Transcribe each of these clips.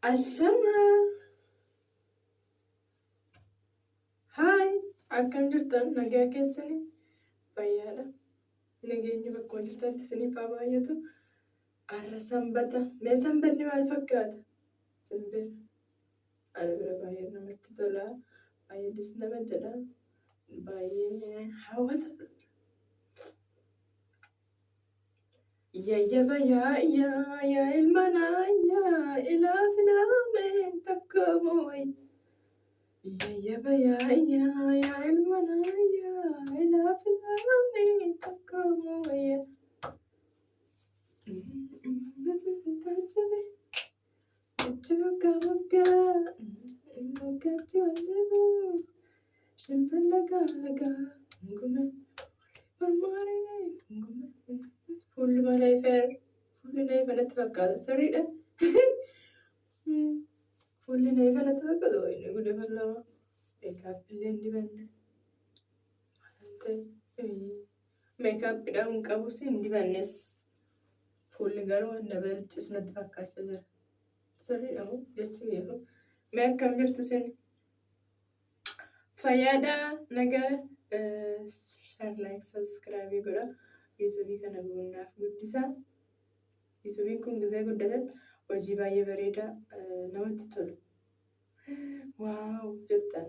Ashama. Hai, akkam jirtan nagaa keessanii fayyaadha. Nageenyi bakka jirtanitti isiniif haa baay'atu. Har'a sanbata. Mee sanbatni maal fakkaata? Simbira. Ana bira baay'ee namatti tola. Baay'ees nama jedha. Baay'ee hawwata. Yayyaba yaa ilma naayyaa ilaaf ilaameen takka mooyi. Yayyaba yaa ilma naayyaa ilaaf ilaameen takka mooyi. Itti moggaatti walleeboo shimbira lagaa ngume marmaaree ngume. Fuulli mana ifanatti fakkaata sirriidha. Fuulli na ifanatti fakkaata wayii guddaa lama. Meekaappiillee hin dibanne. Meekaappiidhaan hin qabus hin dibannes. Fuulli garuu waan dabalchisu natti fakkaachaa jira. Sirriidha moo jechuun yeroo. Mee akkam jirtu isin? Fayyaadha nagaa share like subscribe godha. Yuutuubii kana boonnaaf guddisaa. Yuutuubiin kun gizee guddatetti hojii baay'ee bareedaa namatti tolu. Waaw jettan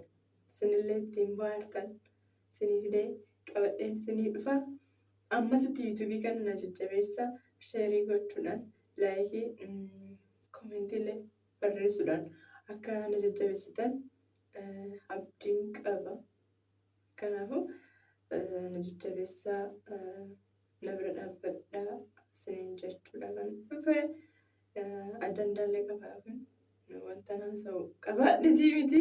isinillee ittiin bohaartan isinii fidee qabadheen isinii dhufa. Ammasitti yuutuubii kana na jajjabeessaa sheerii gochuudhaan laayikii koomentiilee barreessuudhaan akka na jajjabeessitan abdiin qaba. Kanaafuu na jajjabeessaa na bira dhaabbadhaa isiniin jechuudha kan dhufe. Ajandaallee qabaa kun wanta naasa'u qabaadhitii miti.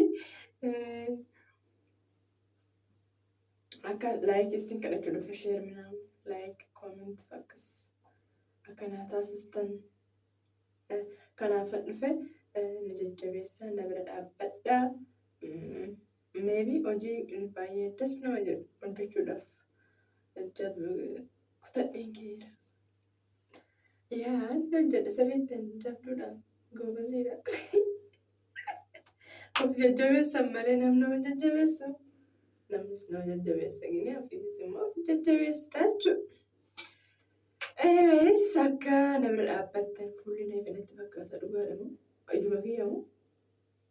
Akka laayikii isin kadhachuu dhufe sheer minaamu laayik kooment akkas akkanaa taasistan kanaafan dhufe na jajjabeessaa na bira dhaabbadhaa. Maybe hojii baay'ee das nama jedhu hojjechuudhaaf kutadheen keera. Yaa hojjedha sirriitti jabduudha goobaziidha. Of jajjabeessan malee namni of jajjabeessu. Namnis nama jajjabeessa gini ofiisis immoo of jajjabeessitaa jechuudha. Anyways akka na bira dhaabbattan fuulli na ifanatti fakkaata dhugaadha moo ijuma kiyya moo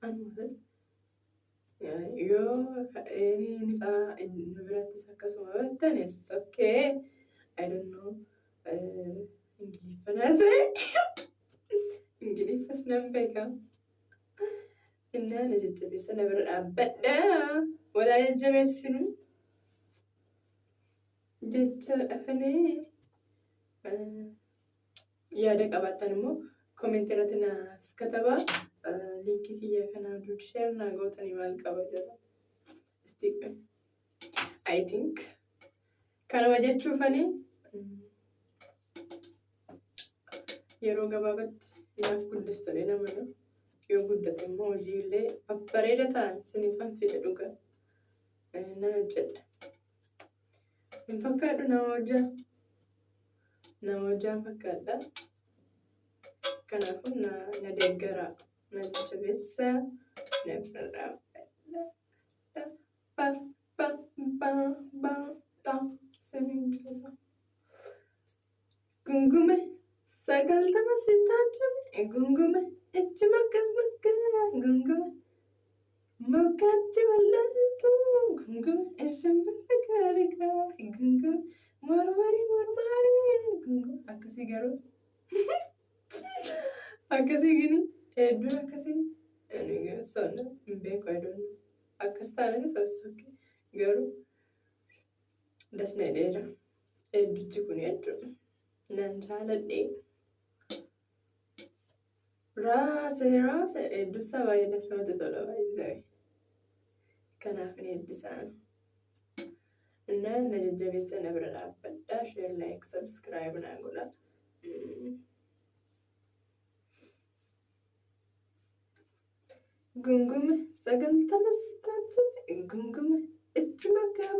anuma yoo inni fa'aa nu birattis akkasuma yoo it's okay. I don't know. Ingiliffas nan beeka. Innaa na jajjabeessa na bira dhaabbadhaa. Walaa jajjabeessinu jecha dhafanee yaada qabaattan immoo koomentii irratti naaf katabaa. Linkii kiyya kanaa duuti sheer naa gootanii maal qaba jedha. I think kanuma jechuufanii yeroo gabaabatti naaf guddistanii namana yoo guddate immoo hojiilee babbareeda ta'an isiniifan fide dhugaa nan hojjedha. Hin fakkaadhu nama hojjaan fakkaadha. Kanaafuu na deeggaraa na jajjabeessaa na bira dhaabbadhaa. Gungume sagaltama sitaachame gungume itti maggaa gungume moggaatti wallaatu gungume shimbira gaarigaa gungume mormarii gungume akkasii garuu akkasii gini hedduu akkasii sonna hin beeku adoonu akkas taanani sossokke garuu dasna dheera hedduutti kun jechuudha. Nan jaaladhee raase hedduusaa baay'ee das namatti tola baay'ee. Kanaaf ni heddisaan. Na jajjabeessa na bira dhaabbadhaa. Share like subscribe naa godha. Gungume sagaltama sitaachame gungume itti maggaa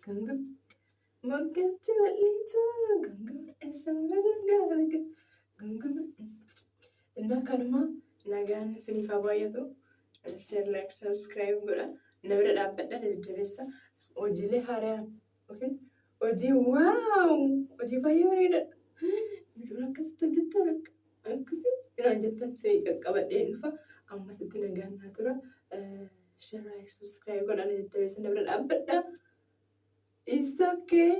gungume moggaatti walliitu gungume shimbira gaarigaa gungume. Innaa kanuma nagaan isiniif haa baay'atu. Share, like, subscribe godha. Namni dhaabbadha jajjabeessa. Hojiilee haaraan yookiin hojii hojii baay'ee bareeda. Biqiloota akkasitti hojjettan akkasii hojjettan si'ii qaqqabadhee dhufa. Amma sitti nagaan naa tura. Share, like, subscribe godha jajjabeessa namni dhaabbadha. It's okay.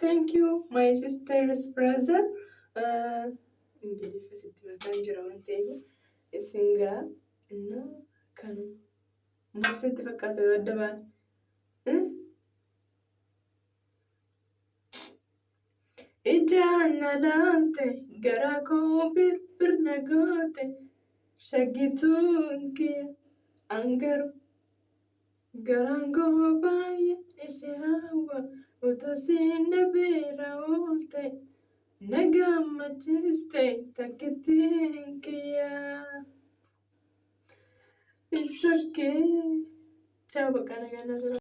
Thank you, my sister's brother. Ingilifa sitti mataan jira waan ta'eef isin gaa inna kanuma maal sitti fakkaata yoo adda baan ijaan alaante garaa koo birbirna goote shaggituun kiyya angaru garaan koo baay'ee ishee hawwa utuu sinna bira oolte nagammachiste takkittiin kiyya. It's okay. Ciao, bakka nagaan naa tura.